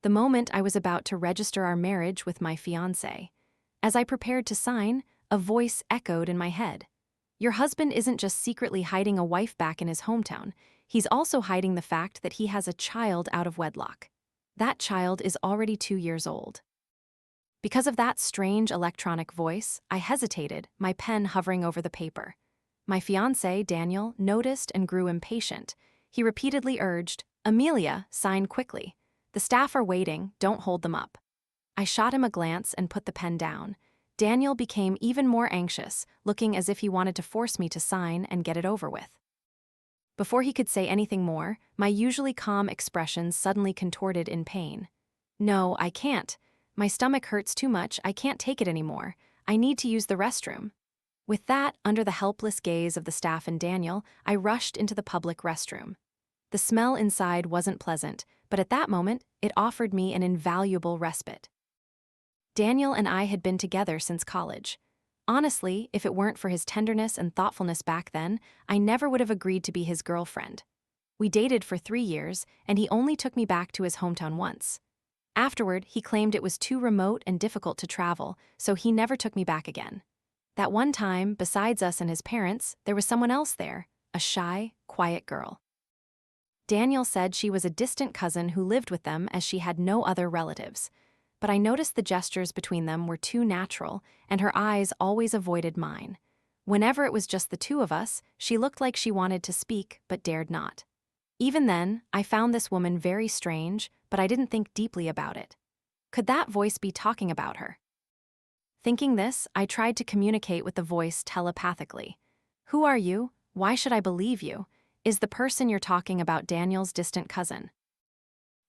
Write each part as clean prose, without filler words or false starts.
the moment I was about to register our marriage with my fiancé. As I prepared to sign, a voice echoed in my head. Your husband isn't just secretly hiding a wife back in his hometown, he's also hiding the fact that he has a child out of wedlock. That child is already 2 years old. Because of that strange electronic voice, I hesitated, my pen hovering over the paper. My fiancé, Daniel, noticed and grew impatient. He repeatedly urged, "Amelia, sign quickly. The staff are waiting, don't hold them up." I shot him a glance and put the pen down. Daniel became even more anxious, looking as if he wanted to force me to sign and get it over with. Before he could say anything more, my usually calm expressions suddenly contorted in pain. "No, I can't. My stomach hurts too much, I can't take it anymore. I need to use the restroom." With that, under the helpless gaze of the staff and Daniel, I rushed into the public restroom. The smell inside wasn't pleasant, but at that moment, it offered me an invaluable respite. Daniel and I had been together since college. Honestly, if it weren't for his tenderness and thoughtfulness back then, I never would have agreed to be his girlfriend. We dated for 3 years, and he only took me back to his hometown once. Afterward, he claimed it was too remote and difficult to travel, so he never took me back again. That one time, besides us and his parents, there was someone else there, a shy, quiet girl. Daniel said she was a distant cousin who lived with them as she had no other relatives. But I noticed the gestures between them were too natural, and her eyes always avoided mine. Whenever it was just the two of us, she looked like she wanted to speak but dared not. Even then, I found this woman very strange, but I didn't think deeply about it. Could that voice be talking about her? Thinking this, I tried to communicate with the voice telepathically. "Who are you? Why should I believe you? Is the person you're talking about Daniel's distant cousin?"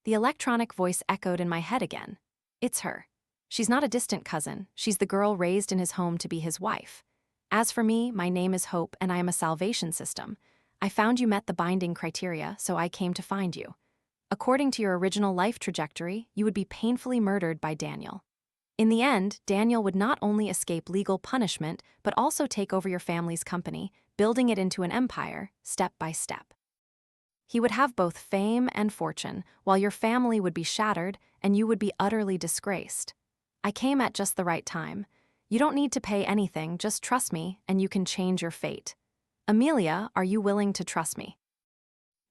The electronic voice echoed in my head again. "It's her. She's not a distant cousin, she's the girl raised in his home to be his wife. As for me, my name is Hope and I am a salvation system. I found you met the binding criteria, so I came to find you. According to your original life trajectory, you would be painfully murdered by Daniel. In the end, Daniel would not only escape legal punishment, but also take over your family's company, building it into an empire, step by step. He would have both fame and fortune, while your family would be shattered and you would be utterly disgraced. I came at just the right time. You don't need to pay anything, just trust me, and you can change your fate. Amelia, are you willing to trust me?"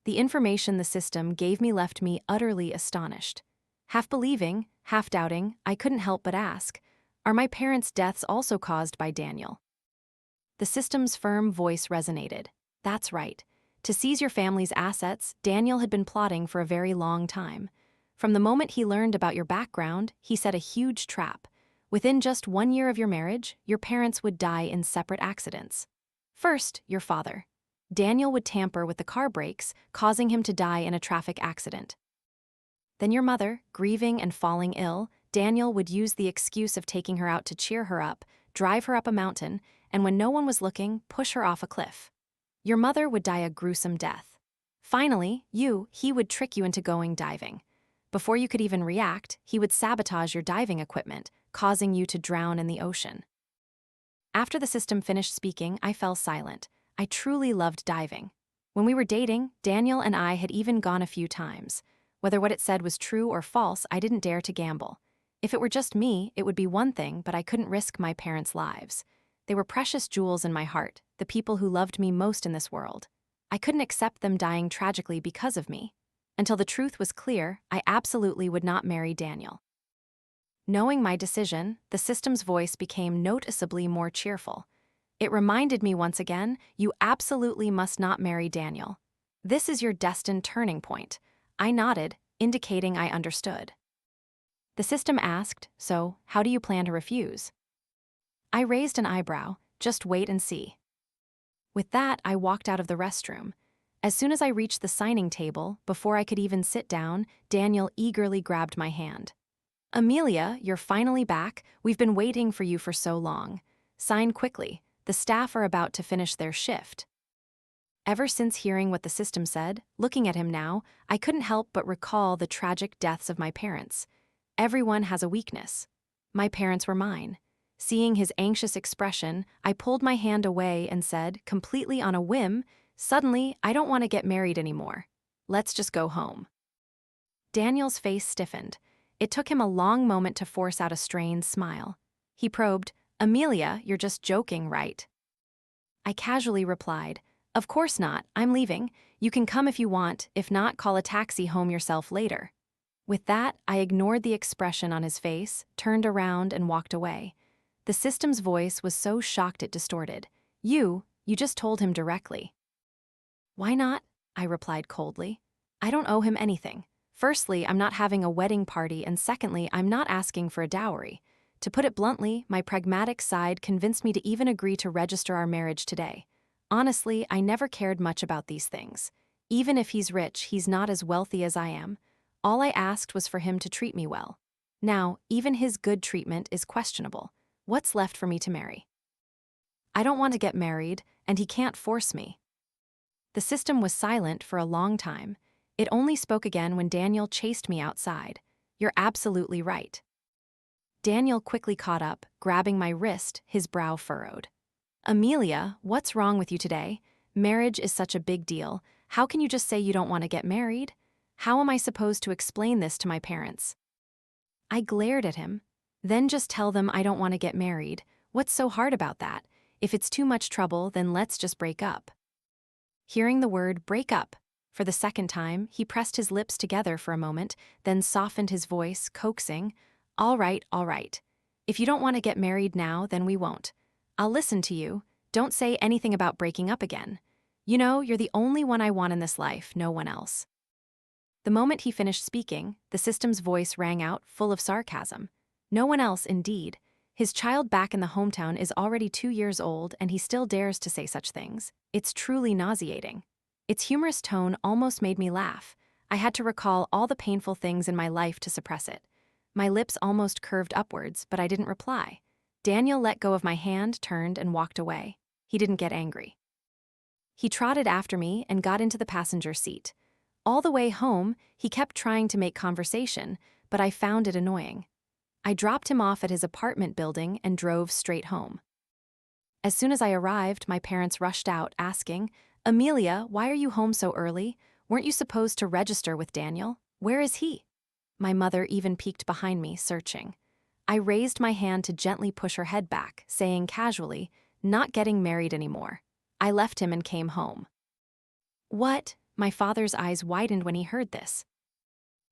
The information the system gave me left me utterly astonished. Half believing, half doubting, I couldn't help but ask, "Are my parents' deaths also caused by Daniel?" The system's firm voice resonated. That's right. To seize your family's assets, Daniel had been plotting for a very long time. From the moment he learned about your background, he set a huge trap. Within just 1 year of your marriage, your parents would die in separate accidents. First, your father. Daniel would tamper with the car brakes, causing him to die in a traffic accident. Then your mother, grieving and falling ill, Daniel would use the excuse of taking her out to cheer her up, drive her up a mountain, and when no one was looking, push her off a cliff. Your mother would die a gruesome death. Finally, he would trick you into going diving. Before you could even react, he would sabotage your diving equipment, causing you to drown in the ocean. After the system finished speaking, I fell silent. I truly loved diving. When we were dating, Daniel and I had even gone a few times. Whether what it said was true or false, I didn't dare to gamble. If it were just me, it would be one thing, but I couldn't risk my parents' lives. They were precious jewels in my heart, the people who loved me most in this world. I couldn't accept them dying tragically because of me. Until the truth was clear, I absolutely would not marry Daniel. Knowing my decision, the system's voice became noticeably more cheerful. It reminded me once again, you absolutely must not marry Daniel. This is your destined turning point. I nodded, indicating I understood. The system asked, "So, how do you plan to refuse?" I raised an eyebrow, "Just wait and see." With that, I walked out of the restroom. As soon as I reached the signing table, before I could even sit down, Daniel eagerly grabbed my hand. "Amelia, you're finally back. We've been waiting for you for so long. Sign quickly. The staff are about to finish their shift." Ever since hearing what the system said, looking at him now, I couldn't help but recall the tragic deaths of my parents. Everyone has a weakness. My parents were mine. Seeing his anxious expression, I pulled my hand away and said, completely on a whim, "Suddenly, I don't want to get married anymore. Let's just go home." Daniel's face stiffened. It took him a long moment to force out a strained smile. He probed, "Amelia, you're just joking, right?" I casually replied, "Of course not, I'm leaving. You can come if you want, if not, call a taxi home yourself later." With that, I ignored the expression on his face, turned around, and walked away. The system's voice was so shocked it distorted. You just told him directly." "Why not?" I replied coldly. "I don't owe him anything. Firstly, I'm not having a wedding party, and secondly, I'm not asking for a dowry. To put it bluntly, my pragmatic side convinced me to even agree to register our marriage today. Honestly, I never cared much about these things. Even if he's rich, he's not as wealthy as I am. All I asked was for him to treat me well. Now, even his good treatment is questionable. What's left for me to marry? I don't want to get married, and he can't force me." The system was silent for a long time. It only spoke again when Daniel chased me outside. "You're absolutely right." Daniel quickly caught up, grabbing my wrist, his brow furrowed. "Amelia, what's wrong with you today? Marriage is such a big deal. How can you just say you don't want to get married? How am I supposed to explain this to my parents?" I glared at him. "Then just tell them I don't want to get married. What's so hard about that? If it's too much trouble, then let's just break up." Hearing the word "break up" for the second time, he pressed his lips together for a moment, then softened his voice, coaxing, all right. If you don't want to get married now, then we won't. I'll listen to you. Don't say anything about breaking up again. You know, you're the only one I want in this life, no one else." The moment he finished speaking, the system's voice rang out, full of sarcasm. No one else, indeed. His child back in the hometown is already 2 years old, and he still dares to say such things. It's truly nauseating. Its humorous tone almost made me laugh. I had to recall all the painful things in my life to suppress it. My lips almost curved upwards, but I didn't reply. Daniel let go of my hand, turned, and walked away. He didn't get angry. He trotted after me and got into the passenger seat. All the way home, he kept trying to make conversation, but I found it annoying. I dropped him off at his apartment building and drove straight home. As soon as I arrived, my parents rushed out, asking, "Amelia, why are you home so early? Weren't you supposed to register with Daniel? Where is he?" My mother even peeked behind me, searching. I raised my hand to gently push her head back, saying casually, "Not getting married anymore." I left him and came home. "What?" My father's eyes widened when he heard this.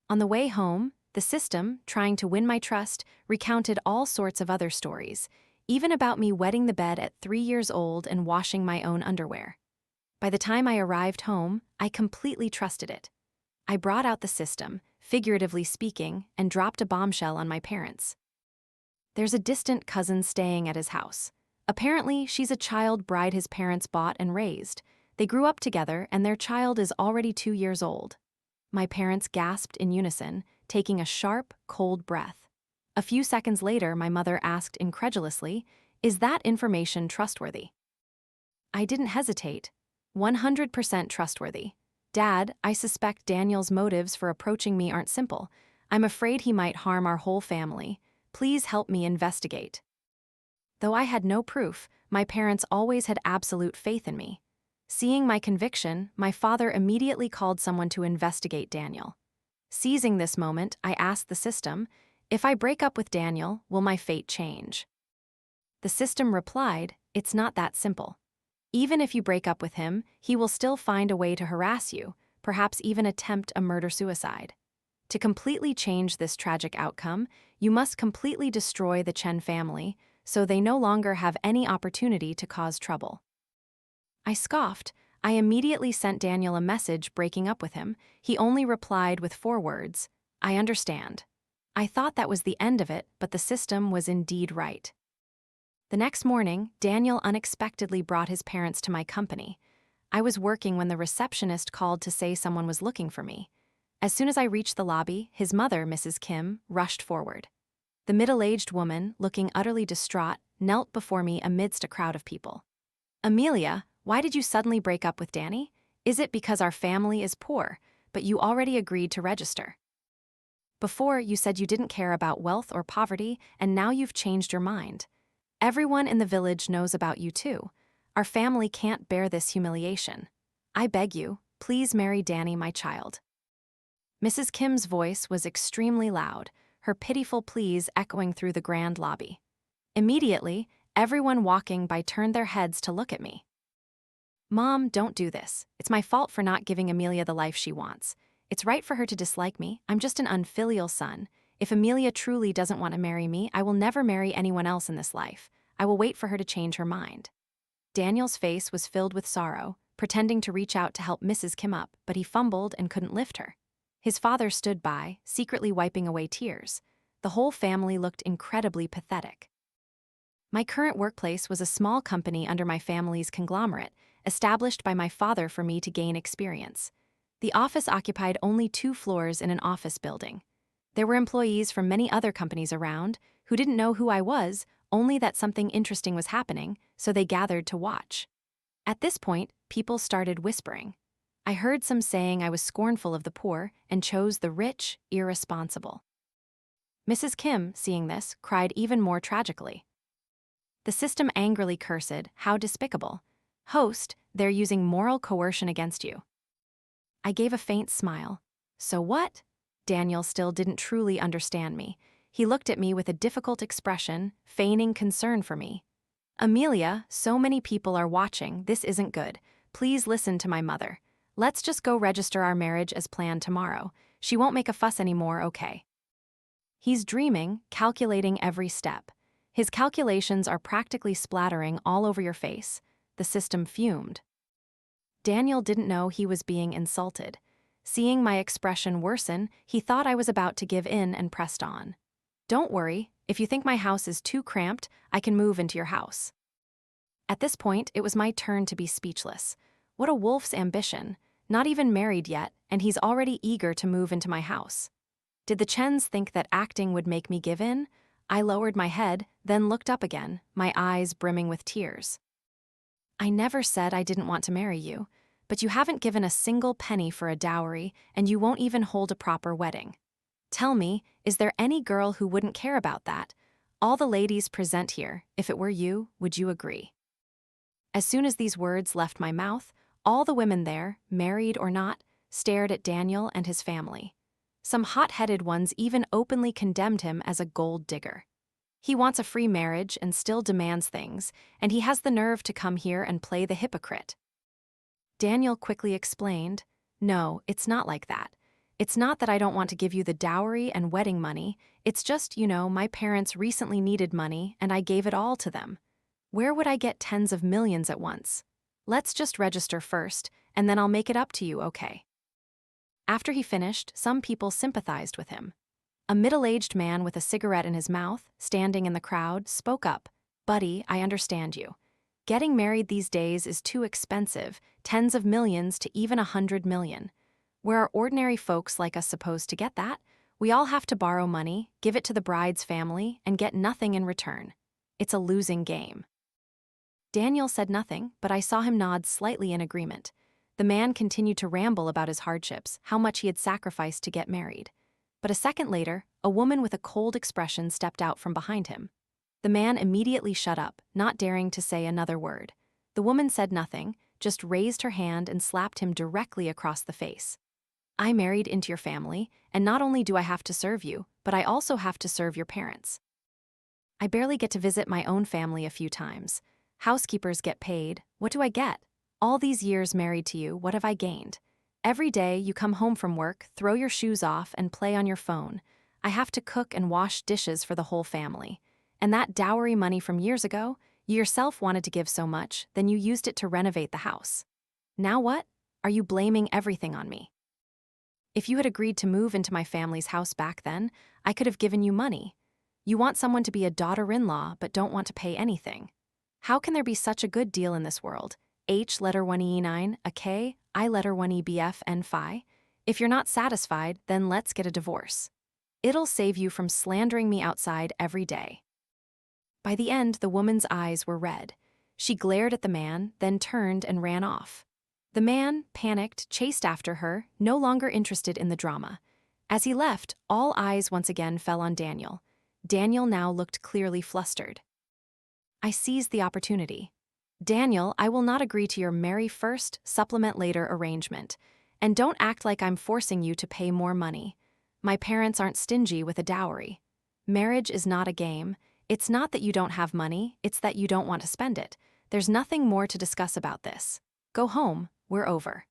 On the way home, the system, trying to win my trust, recounted all sorts of other stories, even about me wetting the bed at 3 years old and washing my own underwear. By the time I arrived home, I completely trusted it. I brought out the system, figuratively speaking, and dropped a bombshell on my parents. There's a distant cousin staying at his house. Apparently, she's a child bride his parents bought and raised. They grew up together, and their child is already 2 years old. My parents gasped in unison, taking a sharp, cold breath. A few seconds later, my mother asked incredulously, "Is that information trustworthy?" I didn't hesitate. 100% trustworthy. "Dad, I suspect Daniel's motives for approaching me aren't simple. I'm afraid he might harm our whole family. Please help me investigate." Though I had no proof, my parents always had absolute faith in me. Seeing my conviction, my father immediately called someone to investigate Daniel. Seizing this moment, I asked the system, "If I break up with Daniel, will my fate change?" The system replied, "It's not that simple. Even if you break up with him, he will still find a way to harass you, perhaps even attempt a murder-suicide. To completely change this tragic outcome, you must completely destroy the Chen family, so they no longer have any opportunity to cause trouble." I scoffed. I immediately sent Daniel a message breaking up with him. He only replied with 4 words, "I understand." I thought that was the end of it, but the system was indeed right. The next morning, Daniel unexpectedly brought his parents to my company. I was working when the receptionist called to say someone was looking for me. As soon as I reached the lobby, his mother, Mrs. Kim, rushed forward. The middle-aged woman, looking utterly distraught, knelt before me amidst a crowd of people. "Amelia, why did you suddenly break up with Danny? Is it because our family is poor, but you already agreed to register? Before, you said you didn't care about wealth or poverty, and now you've changed your mind. Everyone in the village knows about you too. Our family can't bear this humiliation. I beg you, please marry Danny, my child." Mrs. Kim's voice was extremely loud. her pitiful pleas echoing through the grand lobby. Immediately, everyone walking by turned their heads to look at me. "Mom, don't do this. It's my fault for not giving Amelia the life she wants. It's right for her to dislike me. I'm just an unfilial son. If Amelia truly doesn't want to marry me, I will never marry anyone else in this life. I will wait for her to change her mind." Daniel's face was filled with sorrow, pretending to reach out to help Mrs. Kim up, but he fumbled and couldn't lift her. His father stood by, secretly wiping away tears. The whole family looked incredibly pathetic. My current workplace was a small company under my family's conglomerate, established by my father for me to gain experience. The office occupied only 2 floors in an office building. There were employees from many other companies around who didn't know who I was, only that something interesting was happening, so they gathered to watch. At this point, people started whispering. I heard some saying I was scornful of the poor and chose the rich, irresponsible. Mrs. Kim, seeing this, cried even more tragically. The system angrily cursed, "How despicable. Host, they're using moral coercion against you." I gave a faint smile. "So what?" Daniel still didn't truly understand me. He looked at me with a difficult expression, feigning concern for me. "Amelia, so many people are watching. This isn't good. Please listen to my mother. Let's just go register our marriage as planned tomorrow. She won't make a fuss anymore, okay?" He's dreaming, calculating every step. His calculations are practically splattering all over your face. The system fumed. Daniel didn't know he was being insulted. Seeing my expression worsen, he thought I was about to give in and pressed on. "Don't worry, if you think my house is too cramped, I can move into your house." At this point, it was my turn to be speechless. What a wolf's ambition, not even married yet, and he's already eager to move into my house. Did the Chens think that acting would make me give in? I lowered my head, then looked up again, my eyes brimming with tears. "I never said I didn't want to marry you, but you haven't given a single penny for a dowry, and you won't even hold a proper wedding. Tell me, is there any girl who wouldn't care about that? All the ladies present here, if it were you, would you agree?" As soon as these words left my mouth, all the women there, married or not, stared at Daniel and his family. Some hot-headed ones even openly condemned him as a gold digger. He wants a free marriage and still demands things, and he has the nerve to come here and play the hypocrite. Daniel quickly explained, "No, it's not like that. It's not that I don't want to give you the dowry and wedding money, it's just, my parents recently needed money and I gave it all to them. Where would I get tens of millions at once? Let's just register first, and then I'll make it up to you, okay?" After he finished, some people sympathized with him. A middle-aged man with a cigarette in his mouth, standing in the crowd, spoke up. "Buddy, I understand you. Getting married these days is too expensive, tens of millions to even 100 million. Where are ordinary folks like us supposed to get that? We all have to borrow money, give it to the bride's family, and get nothing in return. It's a losing game." Daniel said nothing, but I saw him nod slightly in agreement. The man continued to ramble about his hardships, how much he had sacrificed to get married. But a second later, a woman with a cold expression stepped out from behind him. The man immediately shut up, not daring to say another word. The woman said nothing, just raised her hand and slapped him directly across the face. "I married into your family, and not only do I have to serve you, but I also have to serve your parents. I barely get to visit my own family a few times. Housekeepers get paid. What do I get? All these years married to you, what have I gained? Every day you come home from work, throw your shoes off, and play on your phone. I have to cook and wash dishes for the whole family. And that dowry money from years ago, you yourself wanted to give so much, then you used it to renovate the house. Now what? Are you blaming everything on me? If you had agreed to move into my family's house back then, I could have given you money. You want someone to be a daughter-in-law but don't want to pay anything. How can there be such a good deal in this world? H letter 1E9, a K, I letter 1EBF, and Phi. If you're not satisfied, then let's get a divorce. It'll save you from slandering me outside every day." By the end, the woman's eyes were red. She glared at the man, then turned and ran off. The man, panicked, chased after her, no longer interested in the drama. As he left, all eyes once again fell on Daniel. Daniel now looked clearly flustered. I seized the opportunity. "Daniel, I will not agree to your marry first, supplement later arrangement. And don't act like I'm forcing you to pay more money. My parents aren't stingy with a dowry. Marriage is not a game. It's not that you don't have money, it's that you don't want to spend it. There's nothing more to discuss about this. Go home, we're over.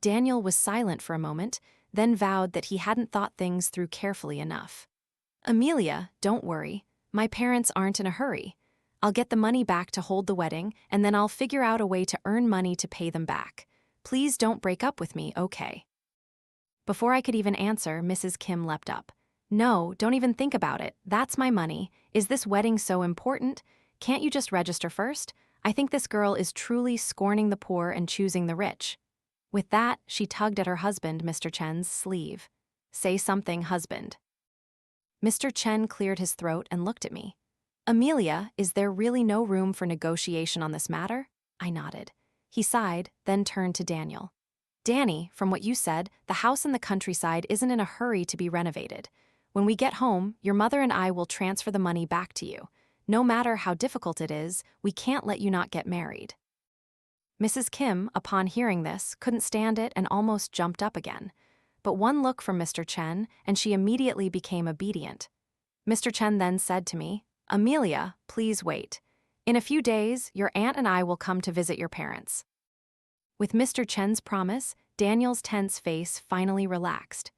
Daniel was silent for a moment, then vowed that he hadn't thought things through carefully enough. Amelia, don't worry. My parents aren't in a hurry. I'll get the money back to hold the wedding, and then I'll figure out a way to earn money to pay them back. Please don't break up with me, okay? Before I could even answer, Mrs. Kim leapt up. No, don't even think about it. That's my money. Is this wedding so important? Can't you just register first? I think this girl is truly scorning the poor and choosing the rich. With that, she tugged at her husband, Mr. Chen's sleeve. Say something, husband. Mr. Chen cleared his throat and looked at me. Amelia, is there really no room for negotiation on this matter? I nodded. He sighed, then turned to Daniel. Danny, from what you said, the house in the countryside isn't in a hurry to be renovated. When we get home, your mother and I will transfer the money back to you. No matter how difficult it is, we can't let you not get married. Mrs. Kim, upon hearing this, couldn't stand it and almost jumped up again. But one look from Mr. Chen, and she immediately became obedient. Mr. Chen then said to me, Amelia, please wait. In a few days, your aunt and I will come to visit your parents. With Mr. Chen's promise, Daniel's tense face finally relaxed.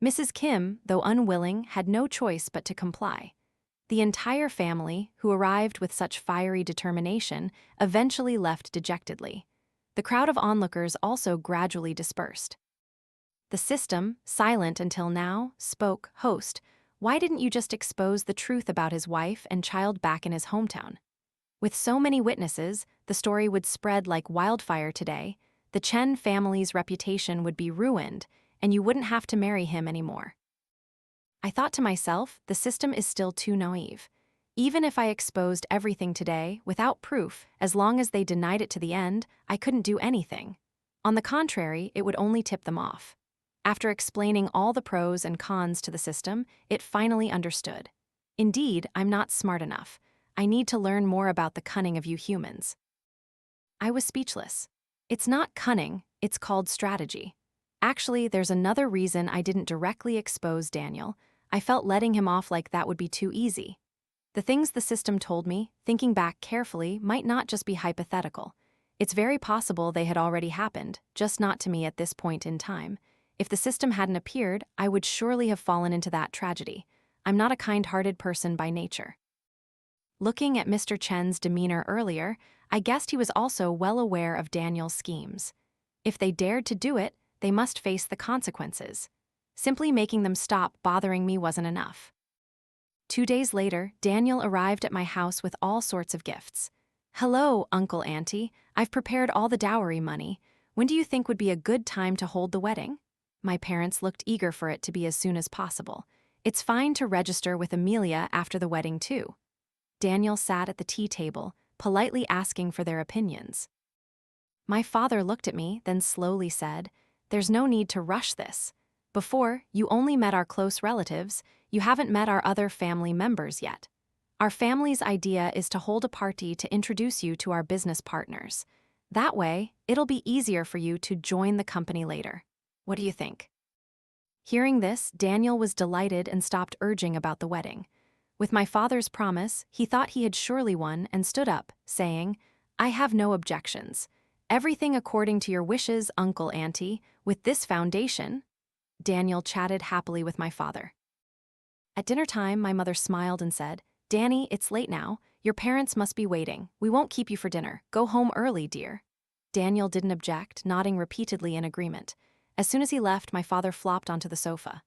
Mrs. Kim, though unwilling, had no choice but to comply. The entire family, who arrived with such fiery determination, eventually left dejectedly. The crowd of onlookers also gradually dispersed. The system, silent until now, spoke, Host, why didn't you just expose the truth about his wife and child back in his hometown? With so many witnesses, the story would spread like wildfire today. The Chen family's reputation would be ruined, and you wouldn't have to marry him anymore. I thought to myself, the system is still too naive. Even if I exposed everything today, without proof, as long as they denied it to the end, I couldn't do anything. On the contrary, it would only tip them off. After explaining all the pros and cons to the system, it finally understood. Indeed, I'm not smart enough. I need to learn more about the cunning of you humans. I was speechless. It's not cunning, it's called strategy. Actually, there's another reason I didn't directly expose Daniel. I felt letting him off like that would be too easy. The things the system told me, thinking back carefully, might not just be hypothetical. It's very possible they had already happened, just not to me at this point in time. If the system hadn't appeared, I would surely have fallen into that tragedy. I'm not a kind-hearted person by nature. Looking at Mr. Chen's demeanor earlier, I guessed he was also well aware of Daniel's schemes. If they dared to do it, they must face the consequences. Simply making them stop bothering me wasn't enough. 2 days later, Daniel arrived at my house with all sorts of gifts. Hello, Uncle Auntie. I've prepared all the dowry money. When do you think would be a good time to hold the wedding? My parents looked eager for it to be as soon as possible. It's fine to register with Amelia after the wedding, too. Daniel sat at the tea table, politely asking for their opinions. My father looked at me, then slowly said, There's no need to rush this. Before, you only met our close relatives, you haven't met our other family members yet. Our family's idea is to hold a party to introduce you to our business partners. That way, it'll be easier for you to join the company later. What do you think? Hearing this, Daniel was delighted and stopped urging about the wedding. With my father's promise, he thought he had surely won and stood up, saying, I have no objections. Everything according to your wishes, Uncle Auntie. With this foundation, Daniel chatted happily with my father. At dinner time, my mother smiled and said, Danny, it's late now. Your parents must be waiting. We won't keep you for dinner. Go home early, dear. Daniel didn't object, nodding repeatedly in agreement. As soon as he left, my father flopped onto the sofa.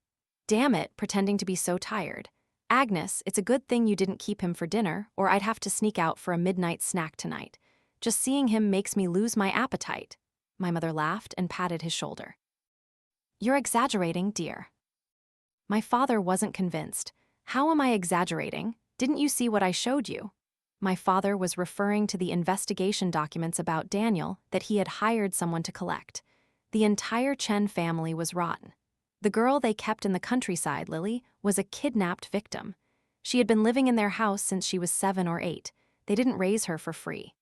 Damn it, pretending to be so tired. Agnes, it's a good thing you didn't keep him for dinner, or I'd have to sneak out for a midnight snack tonight. Just seeing him makes me lose my appetite. My mother laughed and patted his shoulder. You're exaggerating, dear. My father wasn't convinced. How am I exaggerating? Didn't you see what I showed you? My father was referring to the investigation documents about Daniel that he had hired someone to collect. The entire Chen family was rotten. The girl they kept in the countryside, Lily, was a kidnapped victim. She had been living in their house since she was 7 or 8. They didn't raise her for free.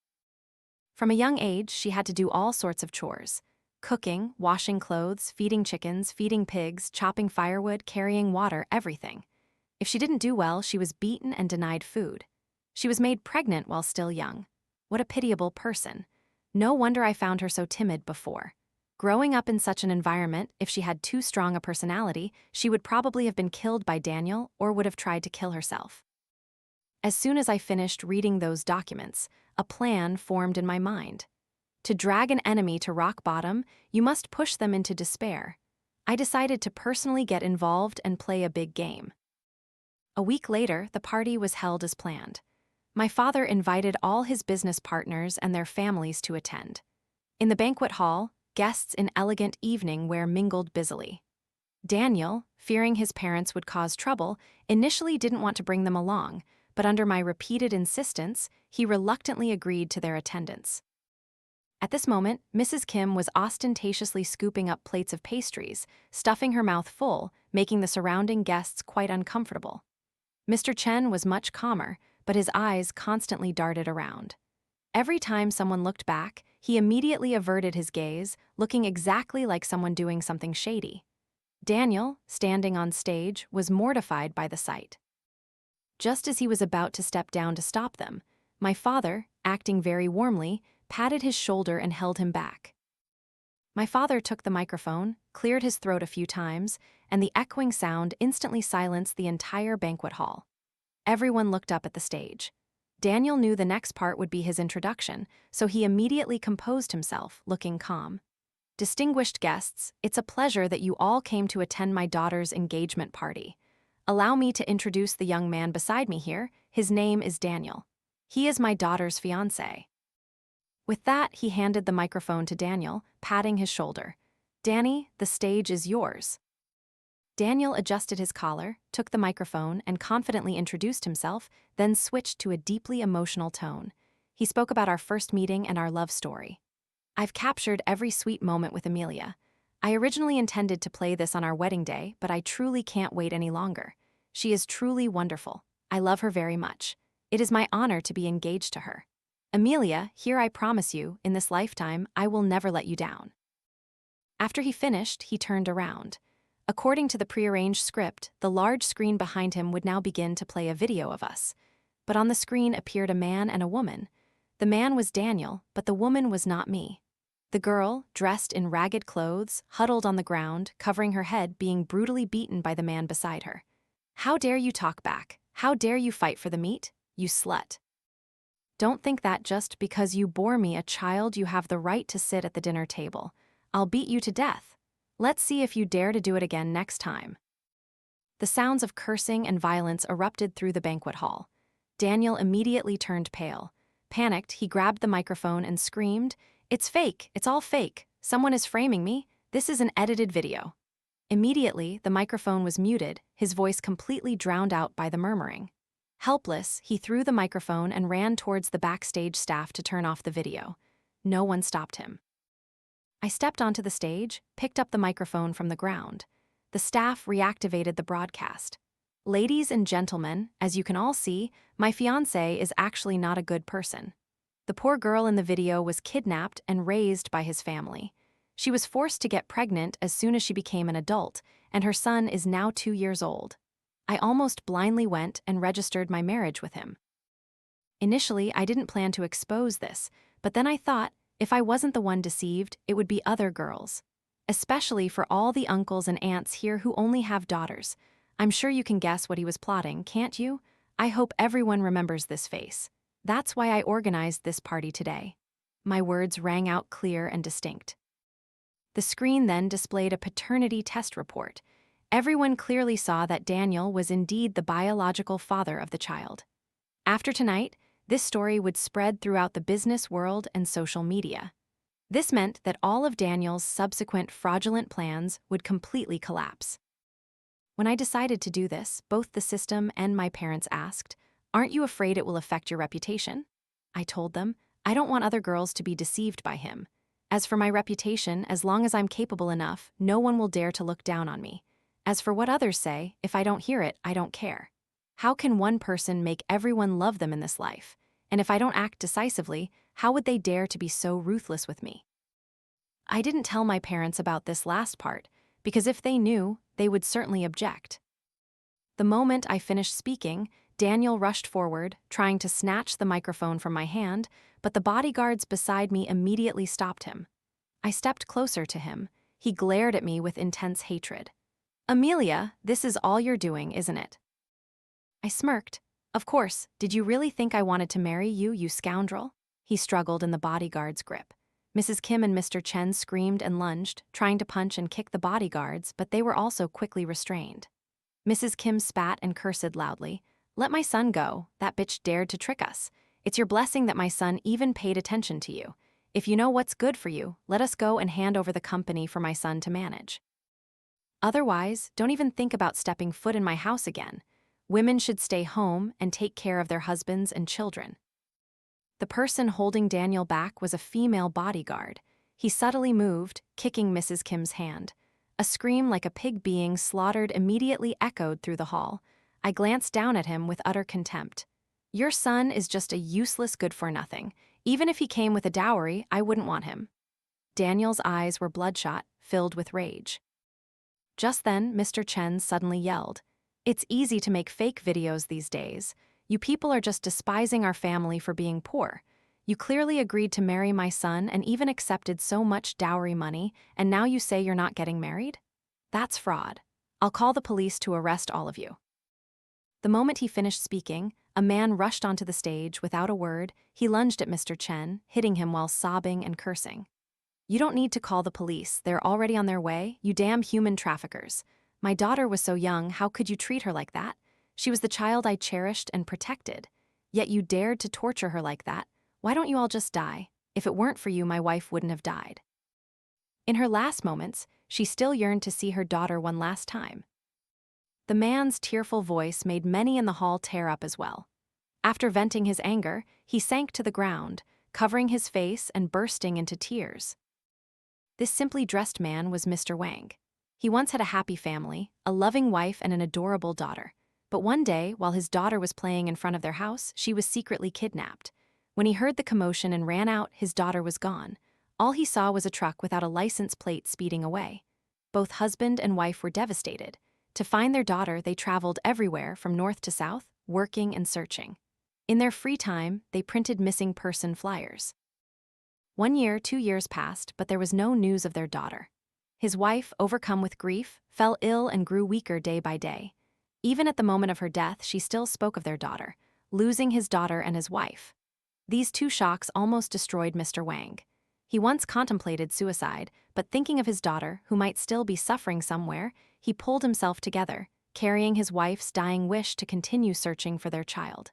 From a young age, she had to do all sorts of chores. Cooking, washing clothes, feeding chickens, feeding pigs, chopping firewood, carrying water, everything. If she didn't do well, she was beaten and denied food. She was made pregnant while still young. What a pitiable person. No wonder I found her so timid before. Growing up in such an environment, if she had too strong a personality, she would probably have been killed by Daniel or would have tried to kill herself. As soon as I finished reading those documents, a plan formed in my mind. To drag an enemy to rock bottom, you must push them into despair. I decided to personally get involved and play a big game. A week later, the party was held as planned. My father invited all his business partners and their families to attend. In the banquet hall, guests in elegant evening wear mingled busily. Daniel, fearing his parents would cause trouble, initially didn't want to bring them along, but under my repeated insistence, he reluctantly agreed to their attendance. At this moment, Mrs. Kim was ostentatiously scooping up plates of pastries, stuffing her mouth full, making the surrounding guests quite uncomfortable. Mr. Chen was much calmer, but his eyes constantly darted around. Every time someone looked back, he immediately averted his gaze, looking exactly like someone doing something shady. Daniel, standing on stage, was mortified by the sight. Just as he was about to step down to stop them, my father, acting very warmly, patted his shoulder and held him back. My father took the microphone, cleared his throat a few times, and the echoing sound instantly silenced the entire banquet hall. Everyone looked up at the stage. Daniel knew the next part would be his introduction, so he immediately composed himself, looking calm. Distinguished guests, it's a pleasure that you all came to attend my daughter's engagement party. Allow me to introduce the young man beside me here. His name is Daniel. He is my daughter's fiancé. With that, he handed the microphone to Daniel, patting his shoulder. Danny, the stage is yours. Daniel adjusted his collar, took the microphone, and confidently introduced himself, then switched to a deeply emotional tone. He spoke about our first meeting and our love story. I've captured every sweet moment with Amelia. I originally intended to play this on our wedding day, but I truly can't wait any longer. She is truly wonderful. I love her very much. It is my honor to be engaged to her. Amelia, here I promise you, in this lifetime, I will never let you down. After he finished, he turned around. According to the prearranged script, the large screen behind him would now begin to play a video of us. But on the screen appeared a man and a woman. The man was Daniel, but the woman was not me. The girl, dressed in ragged clothes, huddled on the ground, covering her head, being brutally beaten by the man beside her. How dare you talk back? How dare you fight for the meat? You slut. Don't think that just because you bore me a child you have the right to sit at the dinner table. I'll beat you to death. Let's see if you dare to do it again next time. The sounds of cursing and violence erupted through the banquet hall. Daniel immediately turned pale. Panicked, he grabbed the microphone and screamed, "It's fake! It's all fake! Someone is framing me! This is an edited video." Immediately, the microphone was muted, his voice completely drowned out by the murmuring. Helpless, he threw the microphone and ran towards the backstage staff to turn off the video. No one stopped him. I stepped onto the stage, picked up the microphone from the ground. The staff reactivated the broadcast. Ladies and gentlemen, as you can all see, my fiancé is actually not a good person. The poor girl in the video was kidnapped and raised by his family. She was forced to get pregnant as soon as she became an adult, and her son is now 2 years old. I almost blindly went and registered my marriage with him. Initially, I didn't plan to expose this, but then I thought, if I wasn't the one deceived, it would be other girls. Especially for all the uncles and aunts here who only have daughters. I'm sure you can guess what he was plotting, can't you? I hope everyone remembers this face. That's why I organized this party today. My words rang out clear and distinct. The screen then displayed a paternity test report. Everyone clearly saw that Daniel was indeed the biological father of the child. After tonight, this story would spread throughout the business world and social media. This meant that all of Daniel's subsequent fraudulent plans would completely collapse. When I decided to do this, both the system and my parents asked, "Aren't you afraid it will affect your reputation?" I told them, "I don't want other girls to be deceived by him. As for my reputation, as long as I'm capable enough, no one will dare to look down on me. As for what others say, if I don't hear it, I don't care. How can one person make everyone love them in this life? And if I don't act decisively, how would they dare to be so ruthless with me?" I didn't tell my parents about this last part, because if they knew, they would certainly object. The moment I finished speaking, Daniel rushed forward, trying to snatch the microphone from my hand, but the bodyguards beside me immediately stopped him. I stepped closer to him. He glared at me with intense hatred. "Amelia, this is all you're doing, isn't it?" I smirked. "Of course, did you really think I wanted to marry you, you scoundrel?" He struggled in the bodyguard's grip. Mrs. Kim and Mr. Chen screamed and lunged, trying to punch and kick the bodyguards, but they were also quickly restrained. Mrs. Kim spat and cursed loudly. "Let my son go. That bitch dared to trick us. It's your blessing that my son even paid attention to you. If you know what's good for you, let us go and hand over the company for my son to manage. Otherwise, don't even think about stepping foot in my house again. Women should stay home and take care of their husbands and children." The person holding Daniel back was a female bodyguard. He subtly moved, kicking Mrs. Kim's hand. A scream like a pig being slaughtered immediately echoed through the hall. I glanced down at him with utter contempt. "Your son is just a useless good-for-nothing. Even if he came with a dowry, I wouldn't want him." Daniel's eyes were bloodshot, filled with rage. Just then, Mr. Chen suddenly yelled, "It's easy to make fake videos these days. You people are just despising our family for being poor. You clearly agreed to marry my son and even accepted so much dowry money, and now you say you're not getting married? That's fraud. I'll call the police to arrest all of you." The moment he finished speaking, a man rushed onto the stage without a word. He lunged at Mr. Chen, hitting him while sobbing and cursing. "You don't need to call the police. They're already on their way, you damn human traffickers. My daughter was so young, how could you treat her like that? She was the child I cherished and protected. Yet you dared to torture her like that. Why don't you all just die? If it weren't for you, my wife wouldn't have died." In her last moments, she still yearned to see her daughter one last time. The man's tearful voice made many in the hall tear up as well. After venting his anger, he sank to the ground, covering his face and bursting into tears. This simply dressed man was Mr. Wang. He once had a happy family, a loving wife and an adorable daughter. But one day, while his daughter was playing in front of their house, she was secretly kidnapped. When he heard the commotion and ran out, his daughter was gone. All he saw was a truck without a license plate speeding away. Both husband and wife were devastated. To find their daughter, they traveled everywhere from north to south, working and searching. In their free time, they printed missing person flyers. 1 year, 2 years passed, but there was no news of their daughter. His wife, overcome with grief, fell ill and grew weaker day by day. Even at the moment of her death, she still spoke of their daughter, losing his daughter and his wife. These two shocks almost destroyed Mr. Wang. He once contemplated suicide, but thinking of his daughter, who might still be suffering somewhere, he pulled himself together, carrying his wife's dying wish to continue searching for their child.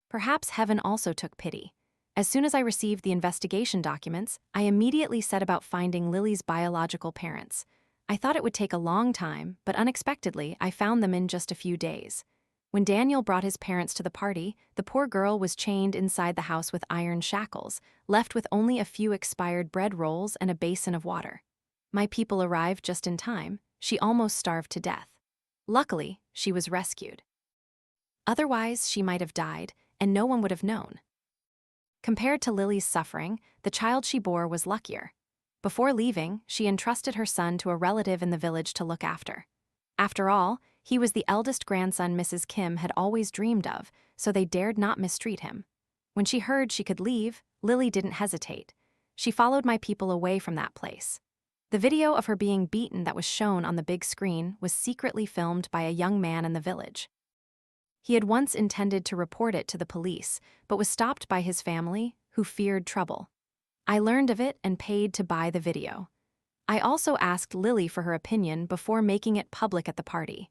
Perhaps heaven also took pity. As soon as I received the investigation documents, I immediately set about finding Lily's biological parents. I thought it would take a long time, but unexpectedly, I found them in just a few days. When Daniel brought his parents to the party, the poor girl was chained inside the house with iron shackles, left with only a few expired bread rolls and a basin of water. My people arrived just in time. She almost starved to death. Luckily, she was rescued. Otherwise, she might have died, and no one would have known. Compared to Lily's suffering, the child she bore was luckier. Before leaving, she entrusted her son to a relative in the village to look after. After all, he was the eldest grandson Mrs. Kim had always dreamed of, so they dared not mistreat him. When she heard she could leave, Lily didn't hesitate. She followed my people away from that place. The video of her being beaten that was shown on the big screen was secretly filmed by a young man in the village. He had once intended to report it to the police, but was stopped by his family, who feared trouble. I learned of it and paid to buy the video. I also asked Lily for her opinion before making it public at the party.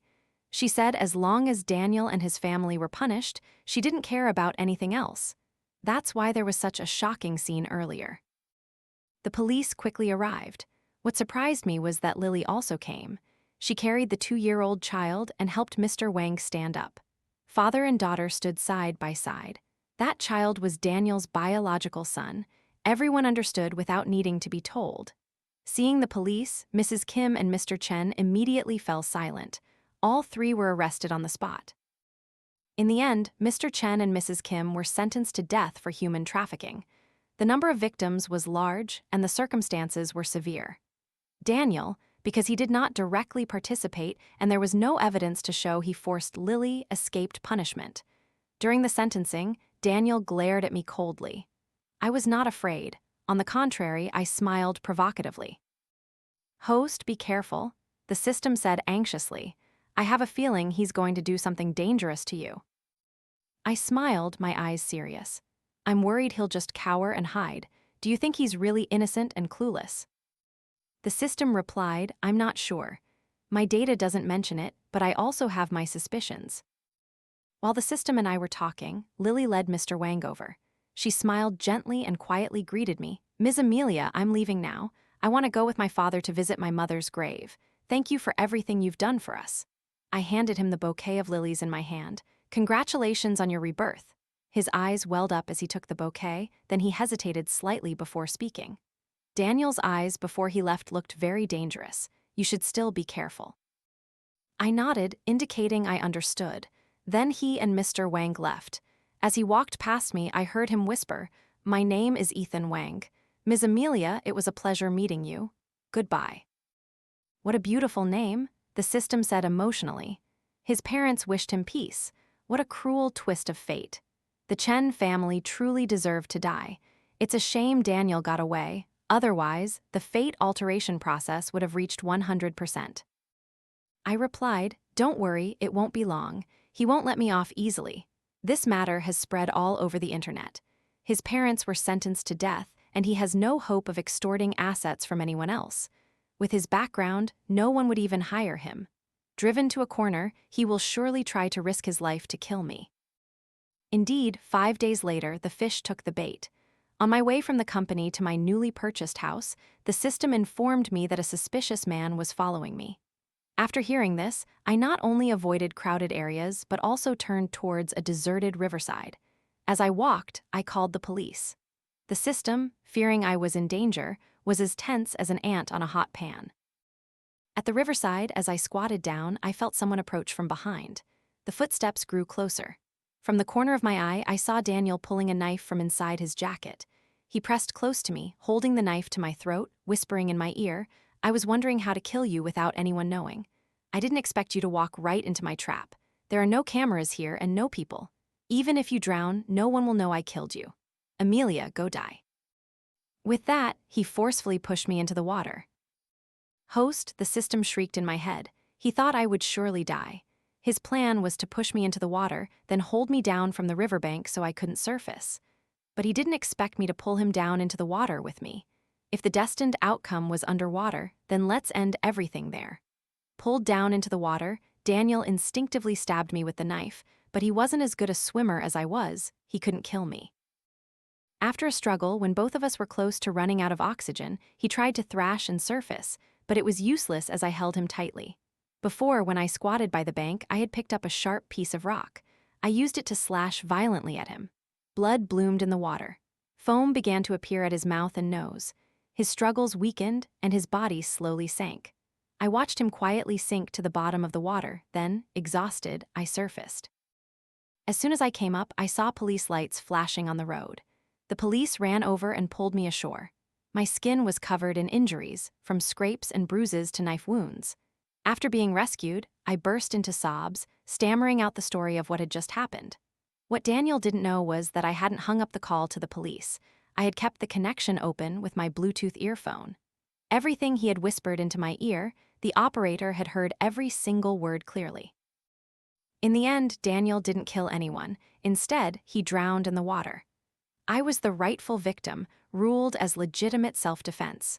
She said as long as Daniel and his family were punished, she didn't care about anything else. That's why there was such a shocking scene earlier. The police quickly arrived. What surprised me was that Lily also came. She carried the 2-year-old child and helped Mr. Wang stand up. Father and daughter stood side by side. That child was Daniel's biological son. Everyone understood without needing to be told. Seeing the police, Mrs. Kim and Mr. Chen immediately fell silent. All three were arrested on the spot. In the end, Mr. Chen and Mrs. Kim were sentenced to death for human trafficking. The number of victims was large and the circumstances were severe. Daniel, because he did not directly participate and there was no evidence to show he forced Lily, escaped punishment. During the sentencing, Daniel glared at me coldly. I was not afraid. On the contrary, I smiled provocatively. "Host, be careful," the system said anxiously. "I have a feeling he's going to do something dangerous to you." I smiled, my eyes serious. "I'm worried he'll just cower and hide. Do you think he's really innocent and clueless?" The system replied, "I'm not sure. My data doesn't mention it, but I also have my suspicions." While the system and I were talking, Lily led Mr. Wang over. She smiled gently and quietly greeted me. "Ms. Amelia, I'm leaving now. I want to go with my father to visit my mother's grave. Thank you for everything you've done for us." I handed him the bouquet of lilies in my hand. "Congratulations on your rebirth." His eyes welled up as he took the bouquet, then he hesitated slightly before speaking. Daniel's eyes before he left looked very dangerous. "You should still be careful." I nodded, indicating I understood. Then he and Mr. Wang left. As he walked past me, I heard him whisper, "My name is Ethan Wang. Ms. Amelia, it was a pleasure meeting you. Goodbye." "What a beautiful name," the system said emotionally. His parents wished him peace. What a cruel twist of fate. The Chen family truly deserved to die. It's a shame Daniel got away. Otherwise, the fate alteration process would have reached 100%. I replied, "Don't worry, it won't be long. He won't let me off easily." This matter has spread all over the internet. His parents were sentenced to death, and he has no hope of extorting assets from anyone else. With his background, no one would even hire him. Driven to a corner, he will surely try to risk his life to kill me. Indeed, 5 days later, the fish took the bait. On my way from the company to my newly purchased house, the system informed me that a suspicious man was following me. After hearing this, I not only avoided crowded areas but also turned towards a deserted riverside. As I walked, I called the police. The system, fearing I was in danger, was as tense as an ant on a hot pan. At the riverside, as I squatted down, I felt someone approach from behind. The footsteps grew closer. From the corner of my eye, I saw Daniel pulling a knife from inside his jacket. He pressed close to me, holding the knife to my throat, whispering in my ear, "I was wondering how to kill you without anyone knowing. I didn't expect you to walk right into my trap. There are no cameras here and no people. Even if you drown, no one will know I killed you. Amelia, go die." With that, he forcefully pushed me into the water. "Host," the system shrieked in my head. He thought I would surely die. His plan was to push me into the water, then hold me down from the riverbank so I couldn't surface. But he didn't expect me to pull him down into the water with me. If the destined outcome was underwater, then let's end everything there. Pulled down into the water, Daniel instinctively stabbed me with the knife, but he wasn't as good a swimmer as I was. He couldn't kill me. After a struggle, when both of us were close to running out of oxygen, he tried to thrash and surface, but it was useless as I held him tightly. Before, when I squatted by the bank, I had picked up a sharp piece of rock. I used it to slash violently at him. Blood bloomed in the water. Foam began to appear at his mouth and nose. His struggles weakened, and his body slowly sank. I watched him quietly sink to the bottom of the water, then, exhausted, I surfaced. As soon as I came up, I saw police lights flashing on the road. The police ran over and pulled me ashore. My skin was covered in injuries, from scrapes and bruises to knife wounds. After being rescued, I burst into sobs, stammering out the story of what had just happened. What Daniel didn't know was that I hadn't hung up the call to the police. I had kept the connection open with my Bluetooth earphone. Everything he had whispered into my ear, the operator had heard every single word clearly. In the end, Daniel didn't kill anyone. Instead, he drowned in the water. I was the rightful victim, ruled as legitimate self-defense.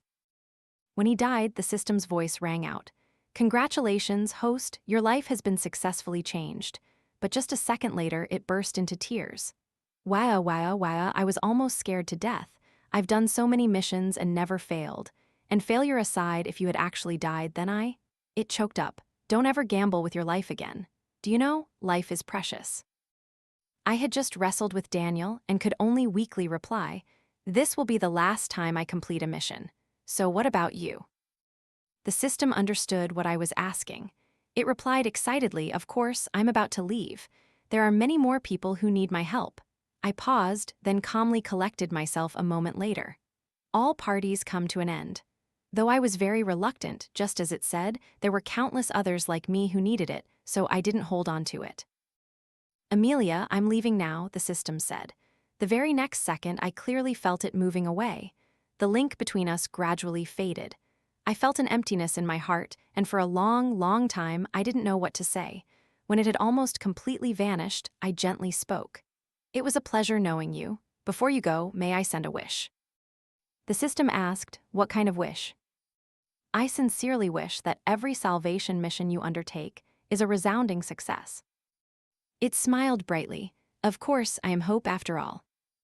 When he died, the system's voice rang out. "Congratulations, host, your life has been successfully changed." But just a second later, it burst into tears. "Wow, wow, wow, I was almost scared to death. I've done so many missions and never failed. And failure aside, if you had actually died, then It choked up. "Don't ever gamble with your life again. Do you know, life is precious." I had just wrestled with Daniel and could only weakly reply, "This will be the last time I complete a mission. So what about you?" The system understood what I was asking. It replied excitedly, "Of course, I'm about to leave. There are many more people who need my help. I paused, then calmly collected myself a moment later. All parties come to an end. Though I was very reluctant, just as it said, there were countless others like me who needed it, so I didn't hold on to it. Amelia, I'm leaving now, the system said. The very next second, I clearly felt it moving away. The link between us gradually faded. I felt an emptiness in my heart, and for a long, long time, I didn't know what to say. When it had almost completely vanished, I gently spoke. It was a pleasure knowing you. Before you go, may I send a wish? The system asked, what kind of wish? I sincerely wish that every salvation mission you undertake is a resounding success. It smiled brightly. Of course, I am hope after all.